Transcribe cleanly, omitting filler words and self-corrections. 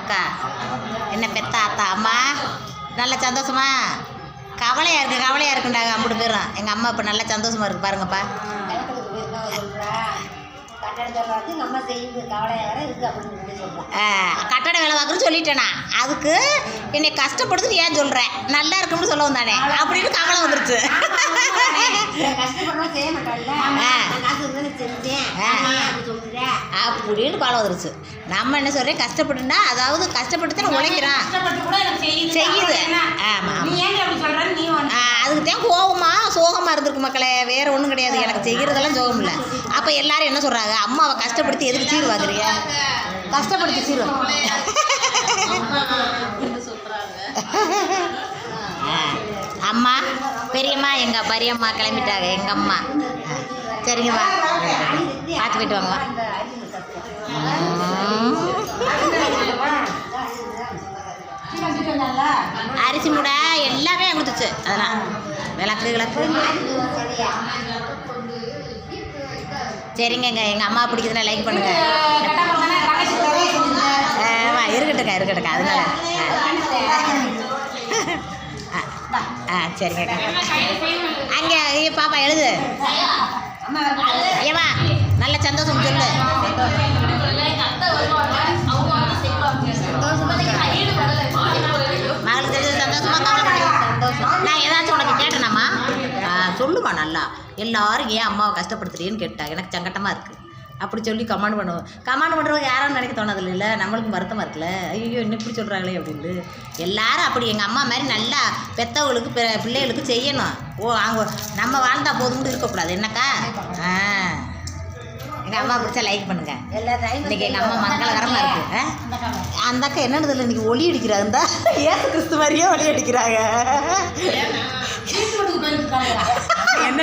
அக்கா, என்ன பெத்த அத்தா அம்மா நல்ல சந்தோஷமா? கவலையாக இருக்குண்டாங்க அம்பிட்டு பேரும். எங்கள் அம்மா இப்போ நல்லா சந்தோஷமாக இருக்குது பாருங்கப்பா. கட்டட வேலை பார்க்குறேன்னு சொல்லிட்டேனா, அதுக்கு என்னை கஷ்டப்படுத்துட்டு ஏன் சொல்கிறேன், நல்லா இருக்கும்னு சொல்ல வந்தானே அப்படின்னு கவலை வந்துருச்சு. அப்படின்னு கவலை வந்துருச்சு. நம்ம என்ன சொல்கிறேன், கஷ்டப்பட்டுனா அதாவது கஷ்டப்பட்டு தான் உழைக்கிறான் செய்யுது. ஆமாம், அதுக்கு தான் சோகமாக இருந்திருக்கு மக்களே, வேறு ஒன்றும் கிடையாது. எனக்கு செய்கிறதெல்லாம் சோகம் இல்லை. அப்போ எல்லாரும் என்ன சொல்கிறாங்க, அம்மாவை கஷ்டப்படுத்தி எதுக்கு சீர் வாங்குறீங்க, கஷ்டப்படுத்தி சீர் அம்மா பெரியம்மா எங்கள் பெரியம்மா கிளம்பிட்டாங்க. எங்கள் அம்மா சரிங்கம்மா, பார்த்து போயிட்டு வாங்கம்மா. அரிசி மூடை எல்லாமே கொடுத்துச்சு. அதெல்லாம் விளக்கு சரிங்க. எங்கள் அம்மா பிடிக்குதுன்னா லைக் பண்ணுங்க. இருக்கட்டுக்கா அதனால சரிங்க. அங்கே பாப்பா எழுது ஏமா, நல்ல சந்தோஷம் சொல்லு. மகளுக்கு தெரிஞ்சது சந்தோஷமா, கவலைப்பட்டு நான் ஏதாச்சும் உனக்கு கேட்டேனாம்மா சொல்லுமா. நல்லா எல்லாரும் ஏன் அம்மாவை கஷ்டப்படுத்துறீன்னு கேட்டா எனக்கு சங்கட்டமாக இருக்குது அப்படி சொல்லி கமெண்ட் பண்ணுவோம். கமெண்ட் பண்ணுறவங்க யாரும் நினைக்க தோணதில்ல. இல்லை நம்மளுக்கும் வருத்தமாக இருக்குல்ல, ஐயோ என்ன இப்படி சொல்கிறாங்களே அப்படின்ட்டு. எல்லாரும் அப்படி எங்கள் அம்மா மாதிரி நல்லா பெற்றவங்களுக்கு பிள்ளைகளுக்கு செய்யணும். அவங்க நம்ம வாழ்ந்தா போதும்னு இருக்கக்கூடாது என்னக்கா. எங்கள் அம்மா பிடிச்சா லைக் பண்ணுங்க. இன்றைக்கி எங்கள் அம்மா மங்களகரமாக இருக்குது. அந்த அக்கா என்னன்னு தெரியல, இன்றைக்கி ஒளி அடிக்கிறாங்க. இந்த ஏசு கிறிஸ்து மாதிரியே ஒளி அடிக்கிறாங்க. என்ன